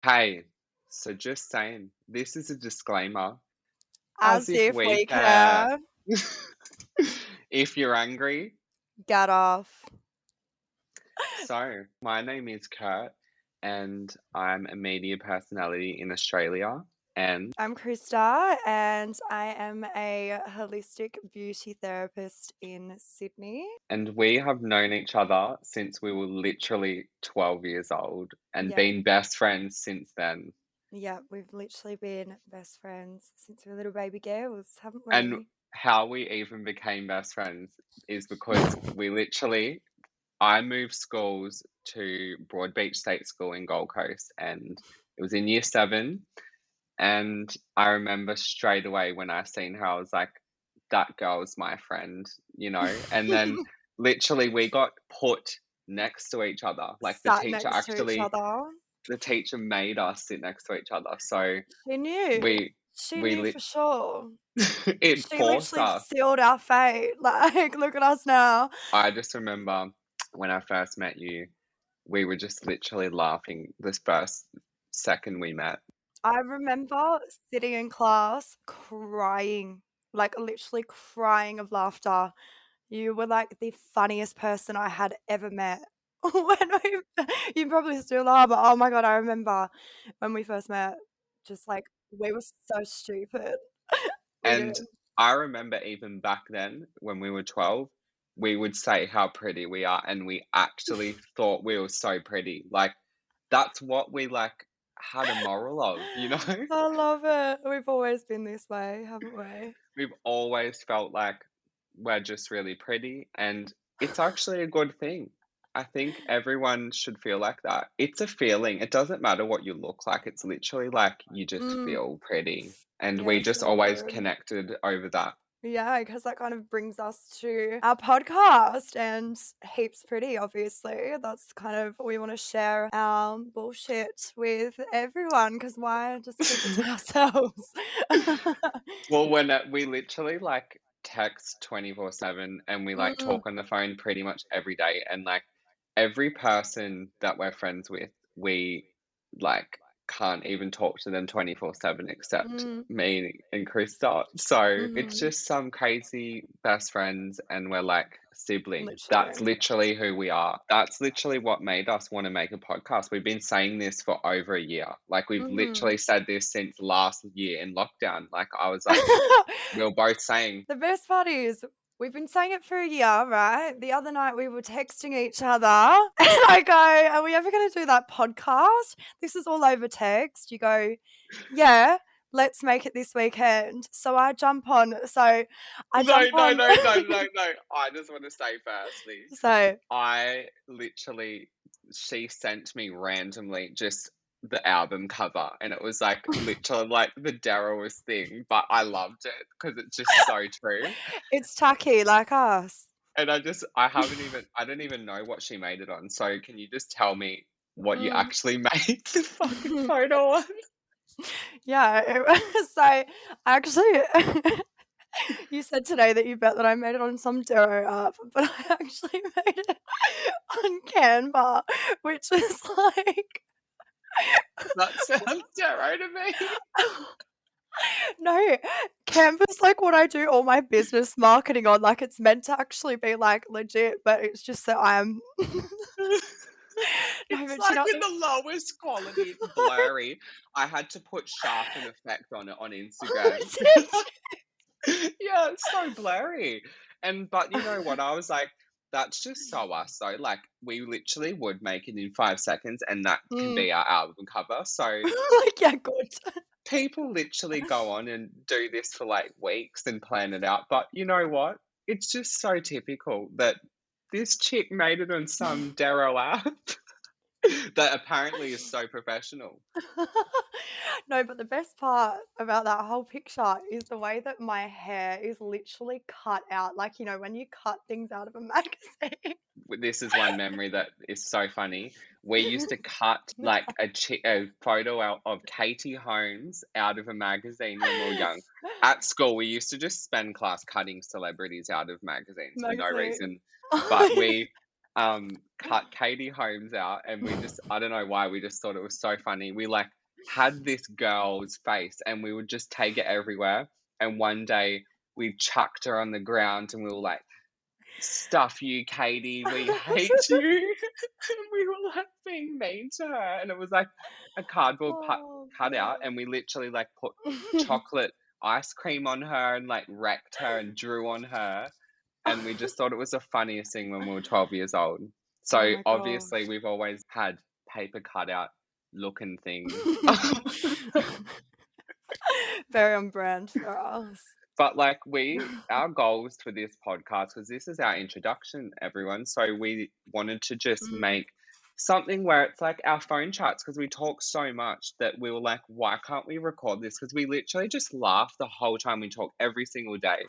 Hey, so just saying, this is a disclaimer, as As if if we we care. care. If you're angry. Get off. So, my name is Kurt, and I'm a media personality in Australia. And I'm Krystah, and I am a holistic beauty therapist in Sydney. we have known each other since we were literally 12 years old and Yeah, been best friends since then. yeah, we've literally been best friends since we were little baby girls, haven't And we? how we even became best friends is because I moved schools to Broadbeach State School in Gold Coast, and it was in year 7. And I remember straight away when I seen her, I was like, that girl's my friend. And then literally we got put next to each other. Like Sat next to each other. the teacher made us sit next to each other. So She knew. we, She we knew for sure. it She forced literally us. sealed our fate. Like, look at us now. I just remember when I first met you, we were just literally laughing this first second we met. I remember sitting in class crying, like literally crying of laughter. You were like the funniest person I had ever met. You probably still are, but oh my God, I remember when we first met, just like we were so stupid. We did. And I remember even back then when we were 12, we would say how pretty we are, and we actually thought we were so pretty. Like, that's what we like had a moral of. I love it. We've always been this way, haven't we? We've always felt like we're just really pretty, and it's actually a good thing. I think everyone should feel like that. It's a feeling. It doesn't matter what you look like. It's literally like you just Mm, feel pretty. And yeah, we just always true. connected over that. Yeah, because that kind of brings us to our podcast and Heaps Pretty, obviously. That's kind of, we want to share our bullshit with everyone because why just keep it to ourselves? Well, when we literally like text 24/7, and we like Mm, talk on the phone pretty much every day, and like every person that we're friends with, we like can't even talk to them 24/7 except mm, me and Krystah. So it's mhm, just some crazy best friends, and we're like siblings. That's literally. literally who we are. That's literally what made us want to make a podcast. We've been saying this for over a year. Like, we've Mhm. literally said this since last year in lockdown. Like, I was like, we were both saying, The best part is we've been saying it for a year, right? The other night we were texting each other and I go, "Are we ever going to do that podcast? This is all over text." You go, "Yeah, let's make it this weekend." So I jump on. So I no, jump no, on. no, no, no, no. I just want to say firstly, So I literally, she sent me randomly just the album cover, and it was like literally like the Daryl's thing, but I loved it because it's just so true. it's tacky like us. And I don't even know what she made it on. So can you just tell me what you Mm. actually made the fucking photo on? Yeah, so I actually you said today that you bet that I made it on some Dero app, but I actually made it on Canva, which is like That sounds Daro to me. no, Canva's like what I do all my business marketing on. Like it's meant to actually be like legit, but it's just that I'm no, It's but you like know in the lowest quality, it's blurry. I had to put sharpen effect on it on Instagram. Yeah, it's so blurry. But you know what? I was like, that's just so us though. Like, we literally would make it in 5 seconds, and that can Mm. be our album cover. So Like yeah, good. people literally go on and do this for like weeks and plan it out. But you know what? It's just so typical that this chick made it on some Darrow app that apparently is so professional. No, but the best part about that whole picture is the way that my hair is literally cut out. Like, you know, when you cut things out of a magazine. This is one memory that is so funny. We used to cut like a photo out of Katie Holmes out of a magazine when we were young. At school, we used to just spend class cutting celebrities out of magazines for no Magazine. reason. But cut Katie Holmes out, and we just, I don't know why, we just thought it was so funny. We like had this girl's face and we would just take it everywhere. And one day we chucked her on the ground and we were like, "Stuff you, Katie, we hate you." And we were like being mean to her. And it was like a cardboard cutout, and we literally like put chocolate ice cream on her and like wrecked her and drew on her. And we just thought it was the funniest thing when we were 12 years old. So Oh my obviously gosh. we've always had paper cutout looking things. Very on brand for us. But like our goals for this podcast, because this is our introduction, everyone. So we wanted to just make something where it's like our phone chats, because we talk so much that we were like, why can't we record this? Because we literally just laugh the whole time we talk every single day.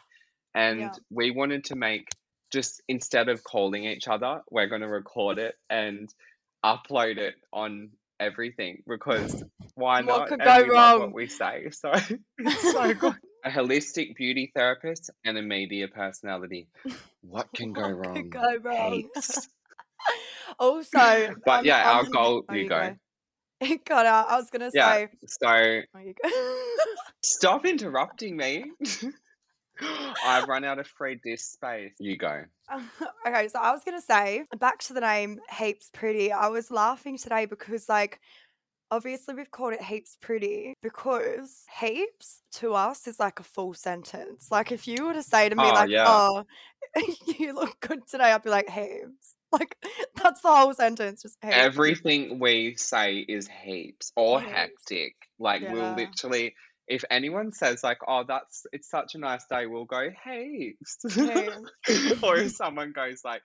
And we wanted to make, just instead of calling each other, we're going to record it and upload it on everything, because why What not? could And go we love what wrong? we say. So it's so good. A holistic beauty therapist and a media personality. What can go What wrong? could go wrong? Heaps. Also, But yeah, our goal. oh, You go. It cut out. I was gonna Yeah. say. So Oh, you go. stop interrupting me. I've run out of free disk space. You go. Okay, so I was gonna say, back to the name Heaps Pretty. I was laughing today because, like, obviously we've called it Heaps Pretty because heaps to us is like a full sentence. Like, if you were to say to me, Oh like, yeah. "Oh, you look good today," I'd be like, "Heaps." Like, that's the whole sentence, just heaps. Everything we say is heaps or Heaps. hectic. Like we'll Yeah. literally, if anyone says like, "Oh, it's such a nice day," we'll go heaps. Heaps. Or if someone goes like,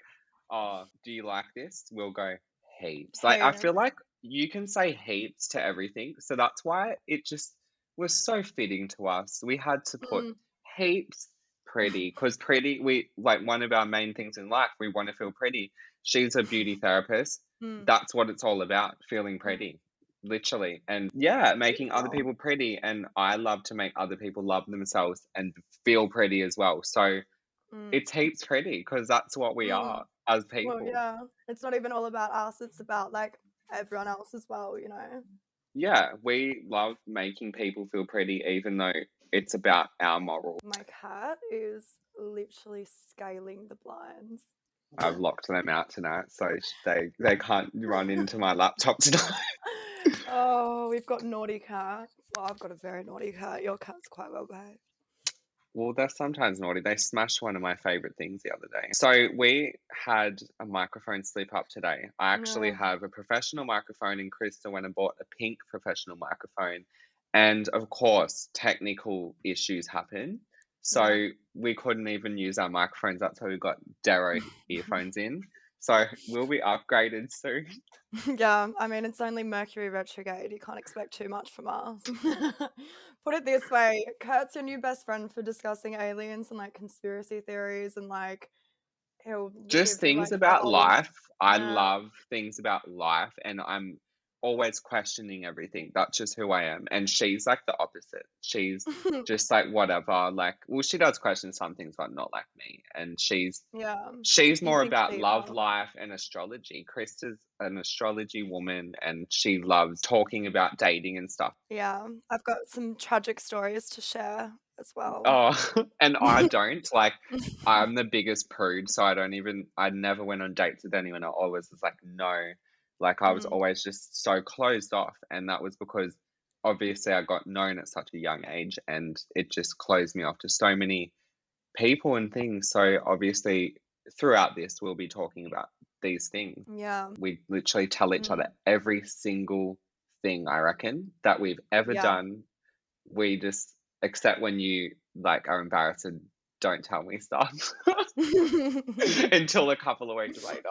"Oh, do you like this?" We'll go heaps. Like I feel Heaps. like you can say heaps to everything, so that's why it just was so fitting to us. We had to put heaps pretty, because pretty, we like, one of our main things in life, we want to feel pretty. She's a beauty therapist. That's what it's all about, feeling pretty, literally. And yeah, making other people pretty. And I love to make other people love themselves and feel pretty as well. So it's heaps pretty, because that's what we are as people. Well, yeah. It's not even all about us. It's about, like, everyone else as well, you know? Yeah, we love making people feel pretty, even though it's about our morals. My cat is literally scaling the blinds. I've locked them out tonight, so they can't run into my laptop tonight. Oh, we've got naughty cats. Well, I've got a very naughty cat. Your cat's quite well behaved. Well, they're sometimes naughty. They smashed one of my favourite things the other day. So we had a microphone slip up today. I actually have a professional microphone, and Krystah went and bought a pink professional microphone. And of course, technical issues happen. So we couldn't even use our microphones. That's why we got Darrow earphones in. So we'll be upgraded soon. Yeah, I mean, it's only Mercury retrograde. You can't expect too much from us. Put it this way, Kurt's your new best friend for discussing aliens and, like, conspiracy theories, and, like, he'll just give you, things like, about the old... life. I Yeah. love things about life, and I'm always questioning everything. That's just who I am. And she's like the opposite. She's just like whatever. Like, well, she does question some things, but not like me. And she's more about love, life, and astrology. Krystah's an astrology woman, and she loves talking about dating and stuff. Yeah, I've got some tragic stories to share as well. Oh, and I don't. Like, I'm the biggest prude, so I never went on dates with anyone. I always was like, no. Like, I was always just so closed off, and that was because obviously I got known at such a young age, and it just closed me off to so many people and things. So obviously throughout this, we'll be talking about these things. Yeah. We literally tell each other every single thing, I reckon, that we've ever done. We just, except when you like are embarrassed and don't tell me stuff until a couple of weeks later.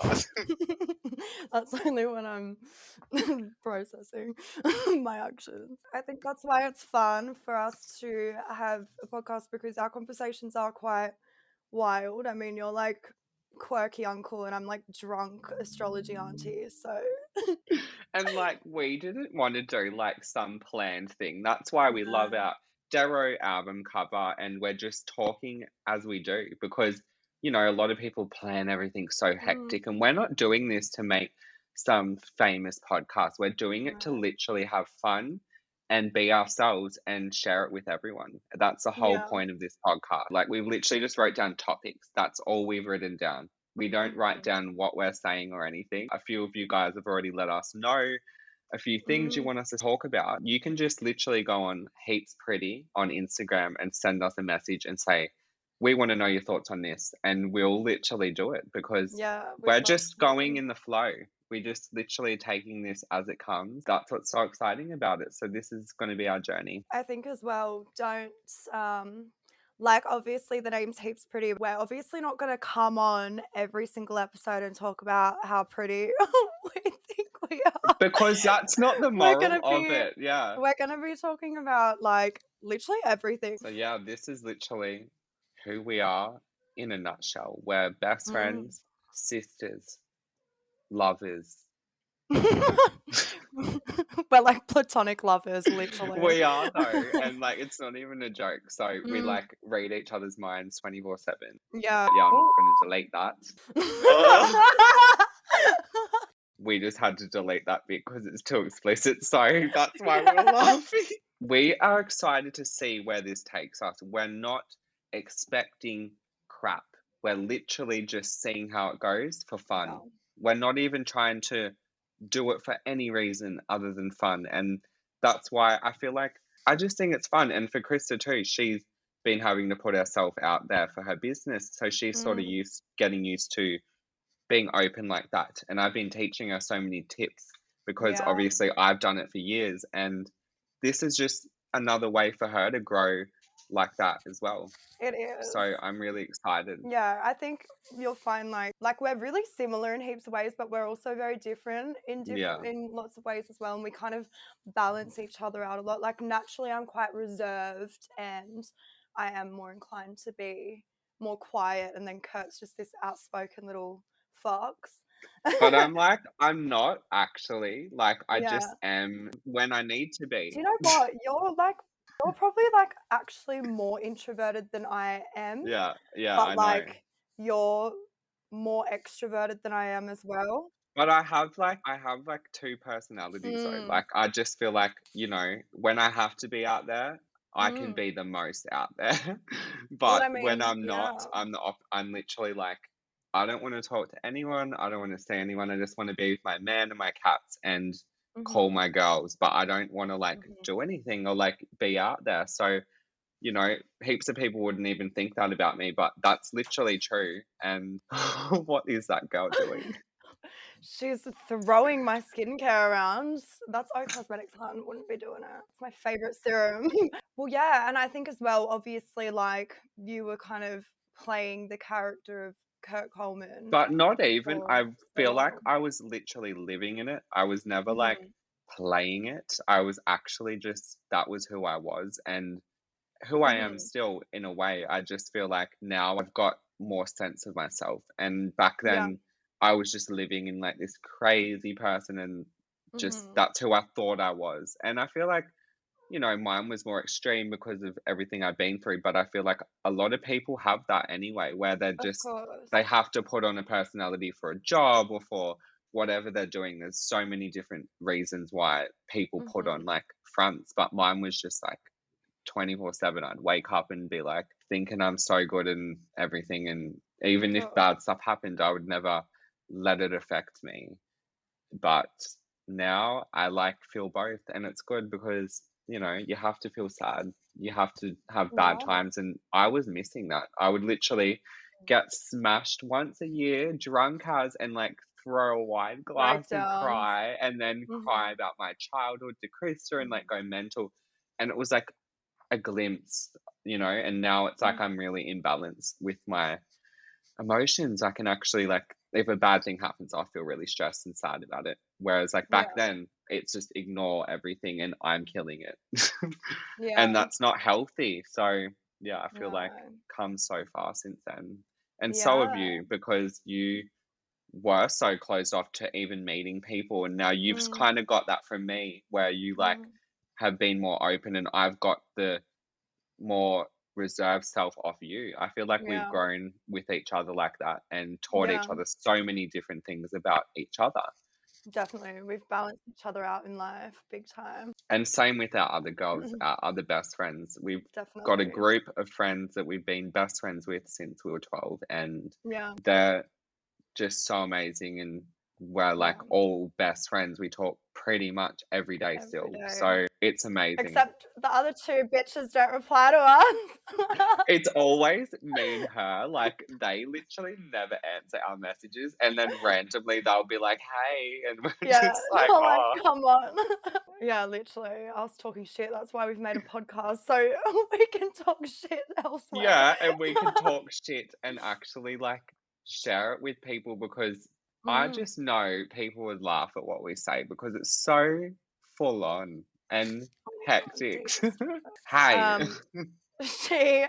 That's only when I'm processing my actions. I think that's why it's fun for us to have a podcast, because our conversations are quite wild. I mean, you're like quirky uncle and I'm like drunk astrology auntie, so... And like, we didn't want to do like some planned thing. That's why we love our Darrow album cover, and we're just talking as we do, because you know, a lot of people plan everything so Mm, hectic, and we're not doing this to make some famous podcast. We're doing it to right. literally have fun and be ourselves and share it with everyone. That's the whole Yeah. point of this podcast. Like, we've literally just wrote down topics. That's all we've written down. We don't write Mhm. down what we're saying or anything. A few of you guys have already let us know a few things you Mm, want us to talk about. You can just literally go on Heaps Pretty on Instagram and send us a message and say, we want to know your thoughts on this. And we'll literally do it because yeah, we'd we're love just going to. in the flow. We're just literally taking this as it comes. That's what's so exciting about it. So, this is going to be our journey. I think as well, don't like obviously the name's Heaps Pretty. We're obviously not gonna come on every single episode and talk about how pretty we think we are. Because that's not the We're moral gonna of be it. Yeah. we're gonna be talking about like literally everything. So, yeah, this is literally who we are in a nutshell. We're best Mm. friends, sisters, lovers, you know. We're like platonic lovers, literally. We are though, and like it's not even a joke. So we Mm, like read each other's minds 24/7. yeah. Yeah, I'm Oh. not gonna delete that. We just had to delete that bit because it's too explicit. So that's why we're laughing. We are excited to see where this takes us. We're not expecting crap. We're literally just seeing how it goes for fun. Yeah. We're not even trying to do it for any reason other than fun. And that's why I feel like I just think it's fun. And for Krystah too, she's been having to put herself out there for her business. So she's sort of Mm, getting used to being open like that. And I've been teaching her so many tips because yeah, obviously I've done it for years. And this is just another way for her to grow like that as well. it is. So I'm really excited. Yeah, I think you'll find like we're really similar in heaps of ways, but we're also very different Yeah. in lots of ways as well, and we kind of balance each other out a lot. Like naturally, I'm quite reserved, and I am more inclined to be more quiet, and then Kurt's just this outspoken little fox. But I'm not actually. Like, I Yeah. just am when I need to Do be. you know what? You're probably like actually more introverted than I am, Yeah, yeah, but I know. like you're more extroverted than I am as well. But I have like two personalities though. Mm, Like, I just feel like, you know, when I have to be out there, I can mm. be the most out there. Well, But I when mean, I'm not, yeah. I'm literally like, I don't want to talk to anyone. I don't want to see anyone. I just want to be with my man and my cats and call Mhm, my girls. But I don't want to like mhm. do anything or like be out there. So, you know, heaps of people wouldn't even think that about me, but that's literally true. And what is that girl doing? She's throwing my skincare around. That's O Cosmetics, hun, wouldn't be doing it. It's my favorite serum. Well, yeah, and I think as well, obviously, like, you were kind of playing the character of Kurt Coleman But not even. for I so feel like long. I was literally living in it. I was never like Mhm, playing it. I was actually just, that was who I was and who I am mhm. still in a way. I just feel like now I've got more sense of myself. And back Yeah, then I was just living in like this crazy person and just mhm. that's who I thought I was. And I feel like, you know, mine was more extreme because of everything I've been through, but I feel like a lot of people have that anyway, where Of course. they have to put on a personality for a job or for whatever they're doing. There's so many different reasons why people put on Mhm. like fronts, but mine was just like 24/7. I'd wake up and be like thinking I'm so good and everything. And Of even if course. bad stuff happened, I would never let it affect me. But now I like feel both, and it's good because, you know, you have to feel sad. You have to have bad Yeah. times, and I was missing that. I would literally get smashed once a year, drunk as, and like throw a wine glass and Breakdowns. cry, and then cry Mhm, about my childhood to Krystah and like mhm, go mental. And it was like a glimpse, you know, and now it's like mhm. I'm really in balance with my emotions. I can actually like if a bad thing happens, I'll feel really stressed and sad about it. Whereas like back Yeah, then, it's just ignore everything and I'm killing it. And yeah. that's not healthy. So yeah, I feel like No. come so far since then. And so have Yeah. you because you were so closed off to even meeting people and now you've Mm, kind of got that from me where you like mm, have been more open and I've got the more reserve self off you. I feel like we've Yeah, grown with each other like that and taught each yeah, other so many different things about each other. definitely. We've balanced each other out in life big time. And same with our other girls, our other best friends. We've got a Definitely. group of friends that we've been best friends with since we were 12, and Yeah. they're just so amazing, and we're like Oh, all best friends. We talk pretty much every day every still. day. So it's amazing. Except the other two bitches don't reply to us. It's always me and her. Like, they literally never answer our messages, and then randomly they'll be like, "Hey," and we're Yeah, just like, I'm like, "Oh." come on. Yeah, literally, us talking shit. That's why we've made a podcast, so we can talk shit elsewhere. Yeah, and we can talk shit and actually, like, share it with people, because I Mm, just know people would laugh at what we say because it's so full on and oh my God, hectic. deepest. Hey. Um, she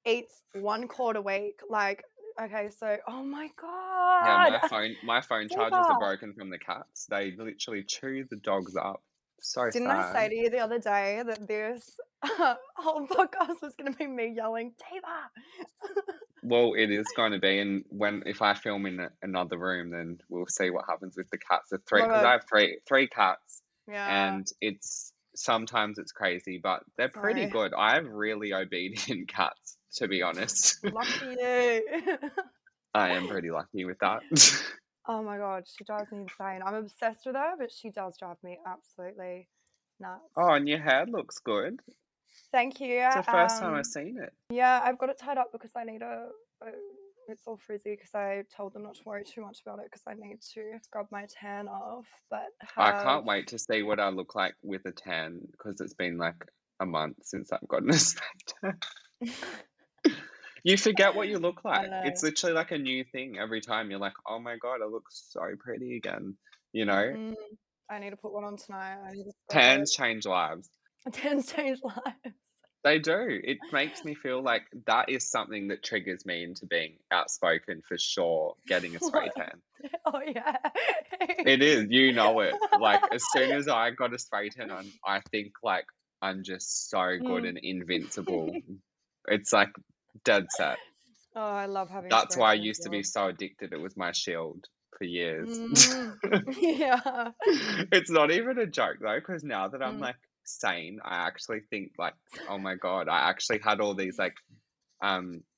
eats 1 quart a week. Like, okay, so oh my Yeah, God, my phone chargers Diva. are broken from the cats. They literally chew the dogs up. So Didn't I say sad. to you the other day that this whole podcast was going to be me yelling, Diva? Well, it is going to be, and if I film in another room, then we'll see what happens with the cats. The Oh three, my because I God. have three cats, Yeah, and sometimes it's crazy, but they're pretty sorry. good. I have really obedient cats, to be honest. Lucky you. I am pretty lucky with that. Oh my God, she drives me insane. I'm obsessed with her, but she does drive me absolutely nuts. Oh, and your hair looks good. Thank you. It's the first time I've seen it. Yeah, I've got it tied up because I need it's all frizzy because I told them not to worry too much about it because I need to scrub my tan off, but I have can't wait to see what I look like with a tan, because it's been like a month since I've gotten a straight tan. You forget what you look I like. It's know. literally like a new thing every time. You're like, oh my God, I look so pretty again. You know, Mm, I need to put one on tonight. I need to scrub it. tans change lives. Tans change lives. They do. It makes me feel like that is something that triggers me into being outspoken for sure, getting a spray What? tan. Oh yeah. It is, you know it. Like, as soon as I got a spray tan on, I think like I'm just so good Mm. and invincible. It's like dead set. Oh, I love having That's spray why I tan as used to be well. so addicted. It was my shield for years. Mm. Yeah. It's not even a joke though, because now that I'm Mm. like sane, I actually think like, oh my God, I actually had all these like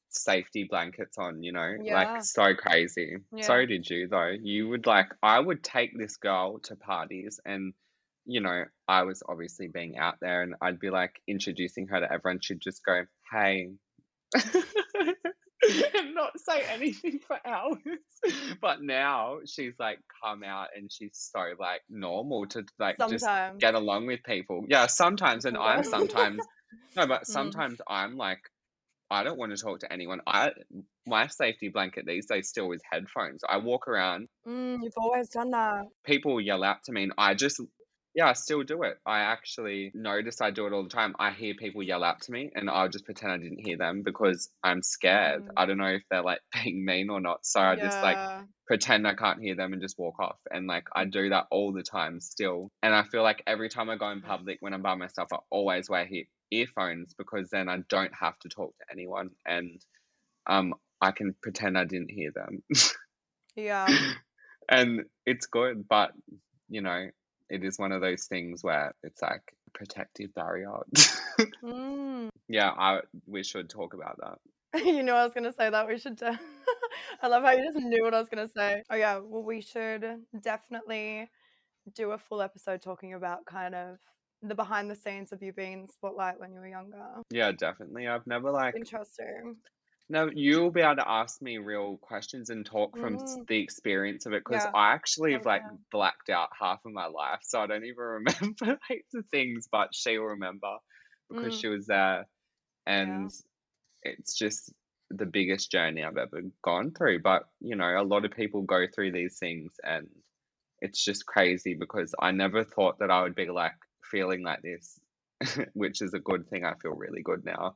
safety blankets on, like Yeah. so crazy. Yeah. So did you though. You would like, I would take this girl to parties, and I was obviously being out there, and I'd be like introducing her to everyone. She'd just go, "Hey." And not say anything for hours. But now she's like come out, and she's so like normal to like just Sometimes. get along with people. Yeah, sometimes, and I'm Sometimes. sometimes no, but Mm. sometimes I'm like, I don't want to talk to anyone. My safety blanket these days still is headphones. I walk around, You've always done that. people will yell out to me, and yeah, I still do it. I actually notice I do it all the time. I hear people yell out to me, and I'll just pretend I didn't hear them because I'm scared. Mm. I don't know if they're like being mean or not. So I just like Yeah. pretend I can't hear them and just walk off. And like I do that all the time still. And I feel like every time I go in public when I'm by myself, I always wear earphones, because then I don't have to talk to anyone, and I can pretend I didn't hear them. Yeah. And it's good, but it is one of those things where it's like a protective barrier. Mm. Yeah, we should talk about that. You knew I was gonna say that. We should I love how you just knew what I was gonna say. Oh yeah, well we should definitely do a full episode talking about kind of the behind the scenes of you being in the spotlight when you were younger. Yeah, definitely. I've never like Interesting. no, you'll be able to ask me real questions and talk from Mm. the experience of it, because Yeah, I actually have like 100%. blacked out half of my life, so I don't even remember heaps of things, but she'll remember because Mm. she was there, Yeah. and it's just the biggest journey I've ever gone through. But a lot of people go through these things, and it's just crazy, because I never thought that I would be like feeling like this, which is a good thing. I feel really good now.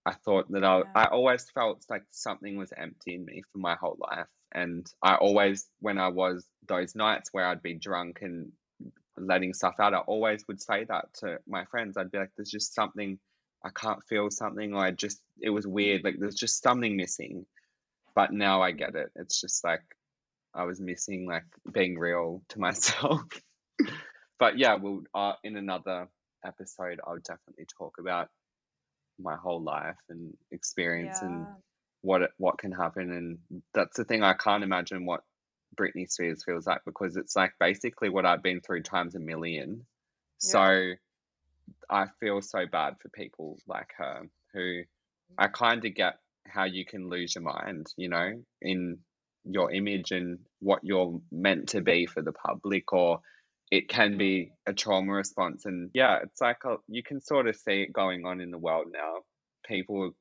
I thought that I Yeah. always felt like something was empty in me for my whole life. And I always, when I was those nights where I'd be drunk and letting stuff out, I always would say that to my friends. I'd be like, there's just something I can't feel something, or it was weird. Like there's just something missing. But now I get it. It's just like I was missing like being real to myself. But yeah, we'll in another episode, I'll definitely talk about my whole life and experience and Yeah. what can happen. And that's the thing, I can't imagine what Britney Spears feels like, because it's like basically what I've been through times a million. Yeah. So I feel so bad for people like her, who I kind of get how you can lose your mind, you know, in your image and what you're meant to be for the public, or it can be a trauma response. And yeah, it's like you can sort of see it going on in the world now. People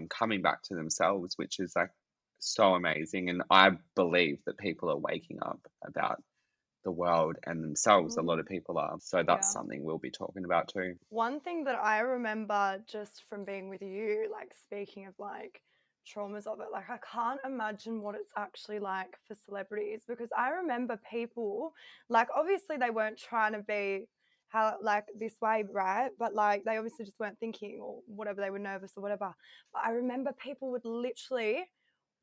coming back to themselves, which is like so amazing. And I believe that people are waking up about the world and themselves. A lot of people are. So that's Yeah. something we'll be talking about too. One thing that I remember just from being with you, like speaking of like traumas of it, like I can't imagine what it's actually like for celebrities, because I remember people, like obviously they weren't trying to be how like this way, right? But like they obviously just weren't thinking or whatever, they were nervous or whatever. But I remember people would literally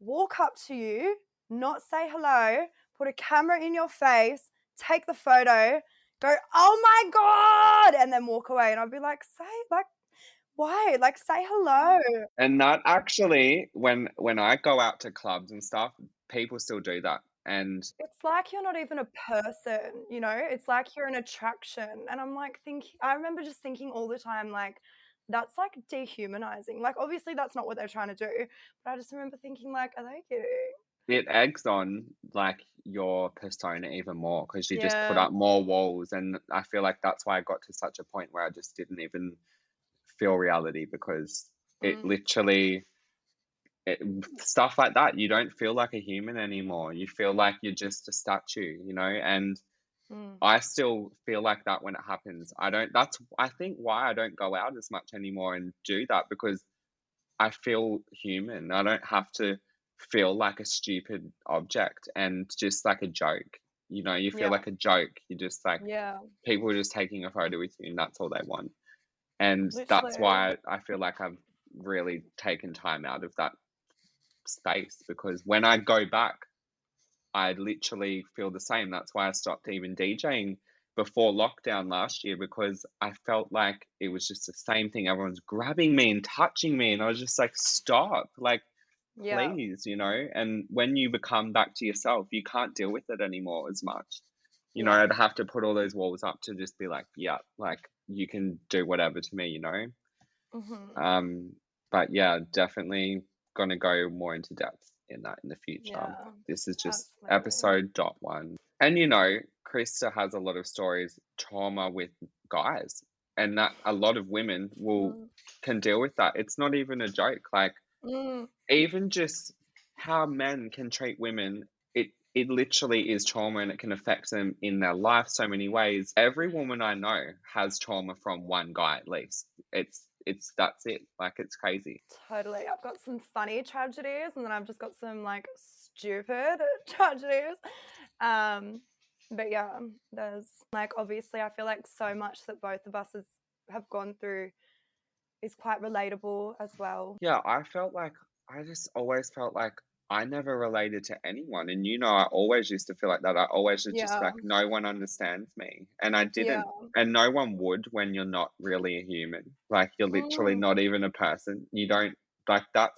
walk up to you, not say hello, put a camera in your face, take the photo, go, oh my God, and then walk away. And I'd be like, why? Like, say hello. And that actually, when I go out to clubs and stuff, people still do that. And It's like you're not even a person, you know? It's like you're an attraction. And I'm like, I remember just thinking all the time, like, that's like dehumanizing. Like, obviously, that's not what they're trying to do. But I just remember thinking, like, are they kidding? it eggs on like your persona even more, because you just put Yeah. up more walls. And I feel like that's why I got to such a point where I just didn't even feel reality, because it literally stuff like that, you don't feel like a human anymore. You feel like you're just a statue, you know. And I still feel like that when it happens. That's I think why I don't go out as much anymore and do that, because I feel human. I don't have to feel like a stupid object and just like a joke. You know, you feel Yeah. like a joke. You just like Yeah. people are just taking a photo with you and that's all they want. And that's Literally. why I feel like I've really taken time out of that space, because when I go back, I literally feel the same. That's why I stopped even DJing before lockdown last year, because I felt like it was just the same thing. Everyone's grabbing me and touching me, and I was just like, stop, like, Yeah. please, you know. And when you become back to yourself, you can't deal with it anymore as much. You know, Yeah. I'd have to put all those walls up to just be like, yeah, like you can do whatever to me, you know. But yeah, definitely gonna go more into depth in that in the future. Yeah. This is just Absolutely. episode.1. And you know, Krista has a lot of stories, trauma with guys, and that a lot of women can deal with that. It's not even a joke. Like even just how men can treat women, it literally is trauma, and it can affect them in their life so many ways. Every woman I know has trauma from one guy at least. That's it. Like it's crazy. Totally. I've got some funny tragedies, and then I've just got some like stupid tragedies. But yeah, there's like obviously I feel like so much that both of us have gone through is quite relatable as well. Yeah, I just always felt like I never related to anyone. And you know, I always used to feel like that. I always was just Yeah. like, no one understands me. And I Yeah. didn't. And no one would when you're not really a human. Like you're literally not even a person. You don't like that.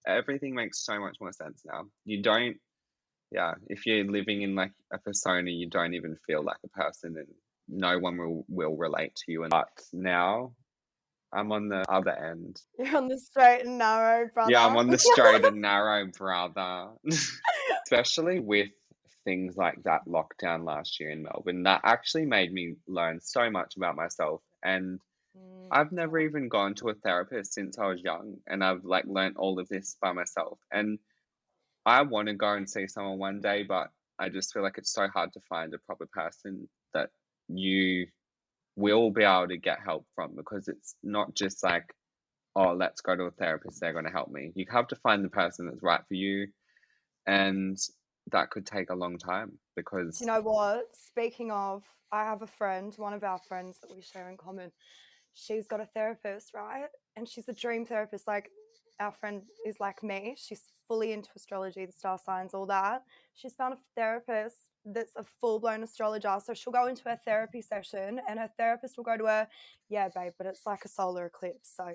Everything makes so much more sense now. You don't, yeah, if you're living in like a persona, you don't even feel like a person, and no one will relate to you. And but now I'm on the other end. You're on the straight and narrow, Yeah, I'm brother. on the straight and narrow, brother. Especially with things like that lockdown last year in Melbourne, that actually made me learn so much about myself. And I've never even gone to a therapist since I was young, and I've like learned all of this by myself. And I want to go and see someone one day, but I just feel like it's so hard to find a proper person that you will be able to get help from, because it's not just like, oh, let's go to a therapist, they're going to help me. You have to find the person that's right for you. And that could take a long time, because Do you know what? Speaking of, I have a friend, one of our friends that we share in common. she's got a therapist, right? And she's a dream therapist. Like, our friend is like me. She's fully into astrology, the star signs, all that. She's found a therapist that's a full-blown astrologer. So she'll go into her therapy session and her therapist will go to her, yeah, babe, but it's like a solar eclipse. So,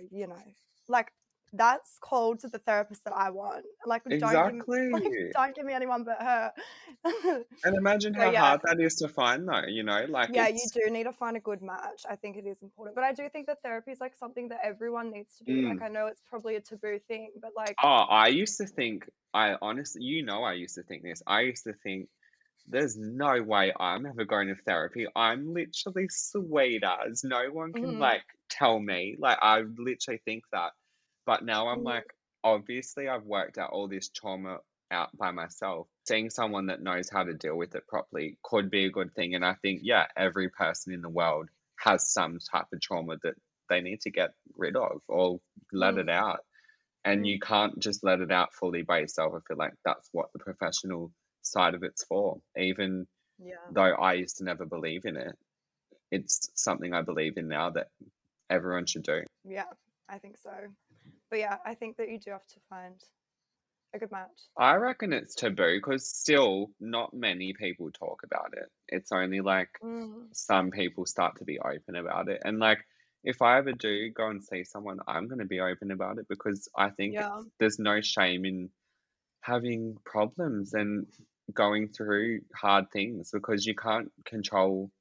like, that's called to the therapist that I want. Like, Exactly. don't give me anyone but her. And imagine So how yeah, hard that is to find though, like yeah, you do need to find a good match. I think it is important. But I do think that therapy is like something that everyone needs to do. Like, I know it's probably a taboo thing, but like, Oh, I used to think, I honestly, I used to think this. I used to think there's no way I'm ever going to therapy. I'm literally sweet as no one can mhm, tell me. Like I literally think that. But now I'm mhm, like, obviously I've worked out all this trauma out by myself. Seeing someone that knows how to deal with it properly could be a good thing. And I think, yeah, every person in the world has some type of trauma that they need to get rid of or let it mm, out. And mm, you can't just let it out fully by yourself. I feel like that's what the professional side of it's for. Even yeah, though I used to never believe in it, it's something I believe in now that everyone should do. yeah, I think so. But yeah, I think that you do have to find a good match. I reckon it's taboo because still not many people talk about it. It's only like Mm, some people start to be open about it. And like if I ever do go and see someone, I'm going to be open about it because I think yeah, there's no shame in having problems and going through hard things because you can't control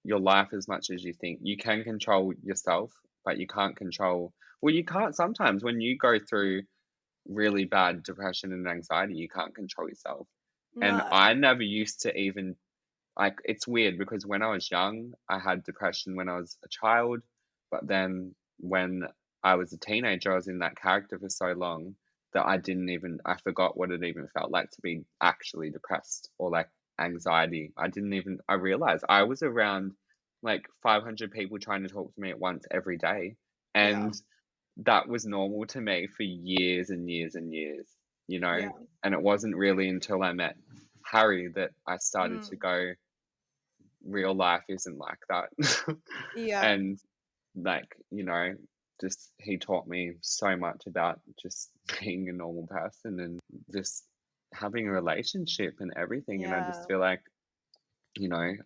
your life as much as you think. You can control yourself, but you can't control, well, you can't sometimes when you go through really bad depression and anxiety, you can't control yourself. And no, I never used to even, it's weird because when I was young, I had depression when I was a child, but then when I was a teenager, I was in that character for so long that I forgot what it even felt like to be actually depressed or like anxiety. I realized I was around like 500 people trying to talk to me at once every day. yeah, And that was normal to me for years and years and years, you know? yeah, And it wasn't really until I met Harry that I started to mm, go, real life isn't like that. yeah, And like, just he taught me so much about just being a normal person and just having a relationship and everything. And I just yeah, feel like,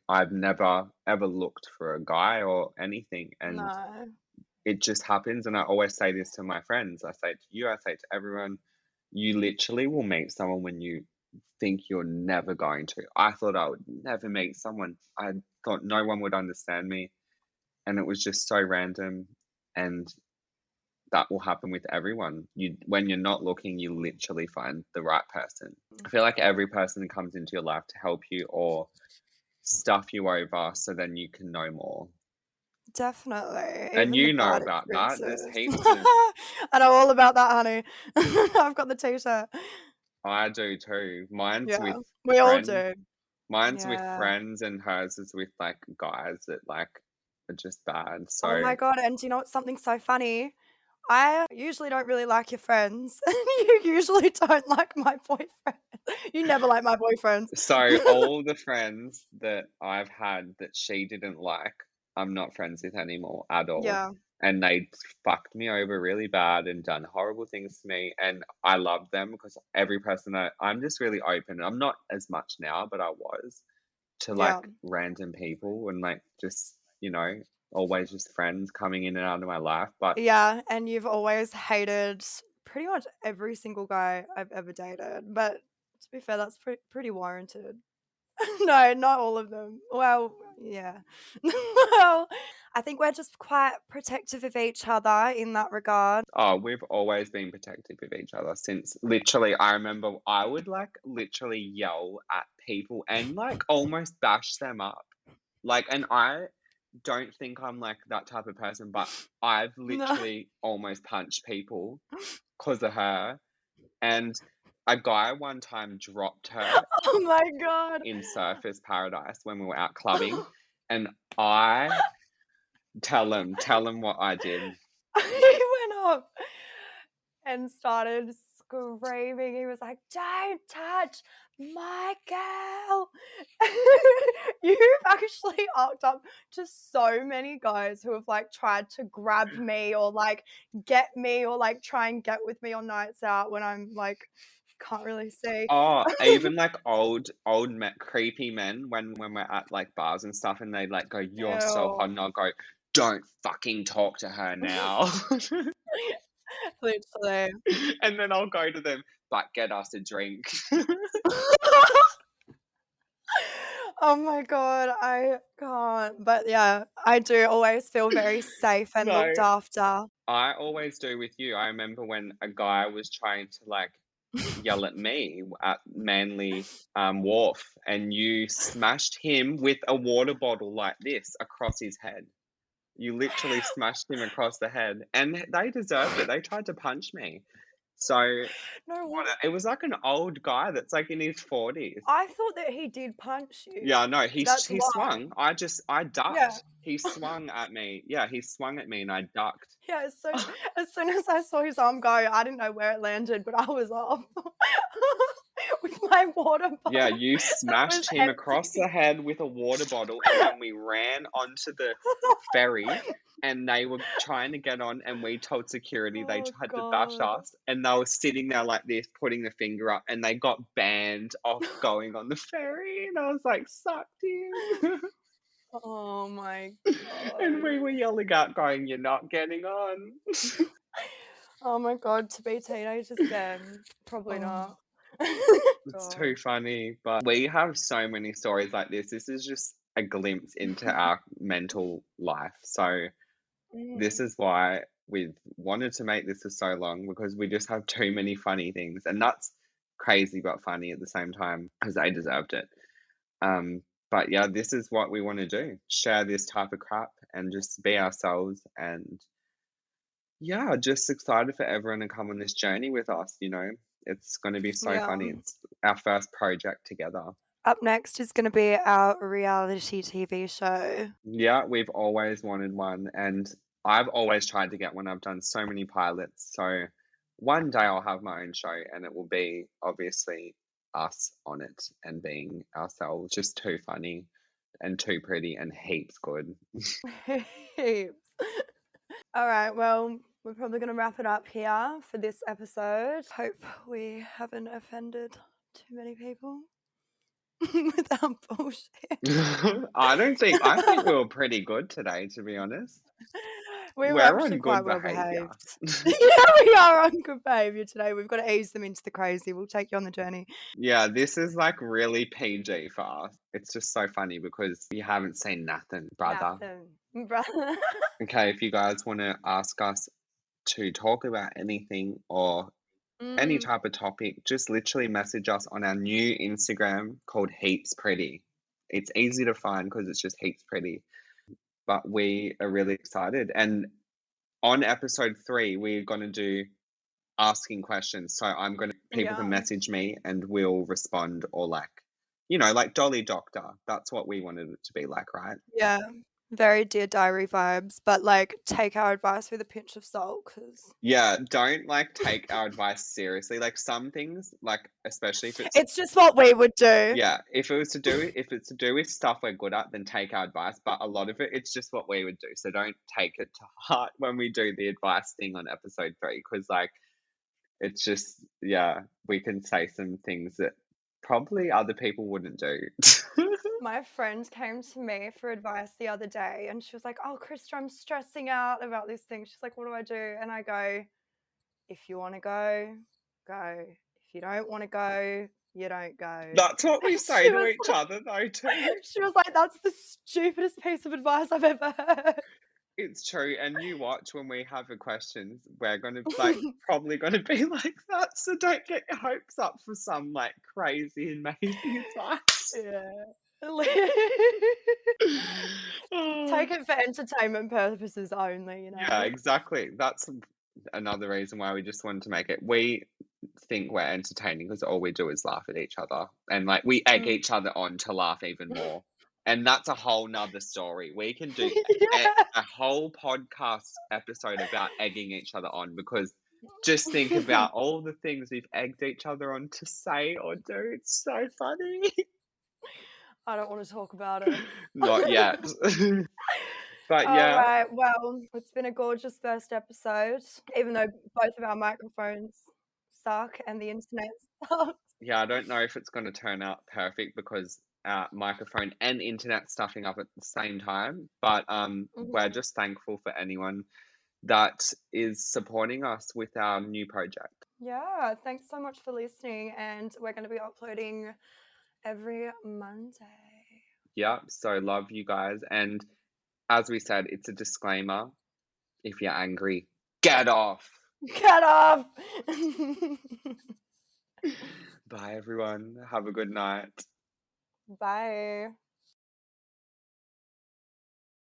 I've never ever looked for a guy or anything. And no, it just happens. And I always say this to my friends. I say to you, I say to everyone, you literally will meet someone when you think you're never going to. I thought I would never meet someone. I thought no one would understand me. And it was just so random. And that will happen with everyone. When you're not looking, you literally find the right person. I feel like every person that comes into your life to help you or stuff you over so then you can know more. definitely. And Even the you know bad about that. There's experiences. heaps of I know all about that, honey. I've got the t-shirt. I do too. Yeah, we all do. Mine's with Yeah. friends and hers is with like guys that like are just bad. Oh So my God, and do you know what's something so funny? I usually don't really like your friends, and you usually don't like my boyfriend. You never like my boyfriends. so all the friends that I've had that she didn't like, I'm not friends with anymore at all. Yeah, And they fucked me over really bad and done horrible things to me. And I love them because every person I'm just really open. I'm not as much now, but I was to like yeah. random people and like just, always just friends coming in and out of my life. But Yeah, and you've always hated pretty much every single guy I've ever dated, but to be fair, that's pretty warranted. No, not all of them. Well, yeah. Well, I think we're just quite protective of each other in that regard. oh, we've always been protective of each other since literally I remember I would like literally yell at people and like almost bash them up. Like, and I don't think I'm like that type of person, but I've No. literally almost punched people because of her. And a guy one time dropped her Oh my God. in Surfers Paradise when we were out clubbing. And I tell him what I did. He went up and started screaming. He was like, "Don't touch my girl." You've actually hooked up to so many guys who have like tried to grab me or like get me or like try and get with me on nights out when I'm like can't really see. Oh, even like old creepy men when we're at like bars and stuff, and they like go, "You're so hot," and I'll go, "Don't fucking talk to her now." Literally. And then I'll go to them, "But get us a drink." Oh my God, I can't. But yeah, I do always feel very safe and No, looked after. I always do with you. I remember when a guy was trying to like yell at me at Manly Wharf, and you smashed him with a water bottle like this across his head. You literally smashed him across the head, and they deserved it. They tried to punch me. So No, it was like an old guy that's like in his 40s. I thought that he did punch you. Yeah, no, he That's why. swung. I Yeah. ducked. He swung at me. Yeah, he swung at me and I ducked. Yeah, as soon as I saw his arm go, I didn't know where it landed, but I was off with my water bottle. Yeah, you that was smashed him across the empty. head with a water bottle, and then we ran onto the ferry, and they were trying to get on, and we told security they Oh tried to bash God. us, and they were sitting there like this, putting the finger up, and they got banned off going on the ferry, and I was like, "Suck you!" Oh my And we God. were yelling out, going, "You're not getting on." Oh my God, to be teenagers again, probably Oh. not. It's God. too funny, but we have so many stories like this. This is just a glimpse into our mental life. So this Mm. is why we've wanted to make this for so long, because we just have too many funny things, and that's crazy but funny at the same time, because they deserved it. But yeah, this is what we want to do: share this type of crap and just be ourselves. And yeah, just excited for everyone to come on this journey with us. It's going to be so Yeah. funny. It's our first project together. Up next is going to be our reality TV show. Yeah, we've always wanted one, and I've always tried to get one. I've done so many pilots. So one day I'll have my own show, and it will be obviously us on it and being ourselves. Just too funny and too pretty and heaps good. Heaps. All right, well, we're probably going to wrap it up here for this episode. Hope we haven't offended too many people with our bullshit. I think we were pretty good today, to be honest. We were We're actually on quite good well behaviour. behaved. Yeah, we are on good behaviour today. We've got to ease them into the crazy. We'll take you on the journey. Yeah, this is like really PG for us. It's just so funny because you haven't seen nothing, brother. Nothing. Brother. Okay, if you guys want to ask us to talk about anything or any type of topic, just literally message us on our new Instagram called Heaps Pretty. It's easy to find because it's just Heaps Pretty. But we are really excited. And on episode 3, we're going to do asking questions. So people can message me and we'll respond, or like Dolly Doctor. That's what we wanted it to be like, right? Yeah. Very Dear Diary vibes, but like take our advice with a pinch of salt, because Yeah, don't like take our advice seriously. Like some things, like especially if it's just what we would do. Yeah, if it's to do with stuff we're good at, then take our advice. But a lot of it, it's just what we would do. So don't take it to heart when we do the advice thing on episode 3, because like it's just, yeah, we can say some things that probably other people wouldn't do. My friend came to me for advice the other day and she was like, "Oh, Krystah, I'm stressing out about this thing." She's like, "What do I do?" And I go, "If you want to go, go. If you don't want to go, you don't go." That's what we And say she to was each like, other though too. she was like, "That's the stupidest piece of advice I've ever heard." It's true, and you watch when we have a questions, we're gonna probably gonna be like that. So don't get your hopes up for some like crazy amazing advice. Yeah. Oh. Take it for entertainment purposes only, Yeah, exactly. That's another reason why we just wanted to make it. We think we're entertaining because all we do is laugh at each other, and like we egg each other on to laugh even more. And that's a whole nother story. We can do Yeah. a whole podcast episode about egging each other on, because just think about all the things we've egged each other on to say or do. It's so funny. I don't want to talk about it. Not yet. But All yeah, right. Well, it's been a gorgeous first episode, even though both of our microphones suck and the internet sucks. yeah, I don't know if it's going to turn out perfect because microphone and internet stuffing up at the same time. But we're Mhm. just thankful for anyone that is supporting us with our new project. Yeah. Thanks so much for listening, and we're going to be uploading every Monday. Yeah, so love you guys. And as we said, it's a disclaimer. If you're angry, get off. Get off. Bye, everyone. Have a good night. Bye.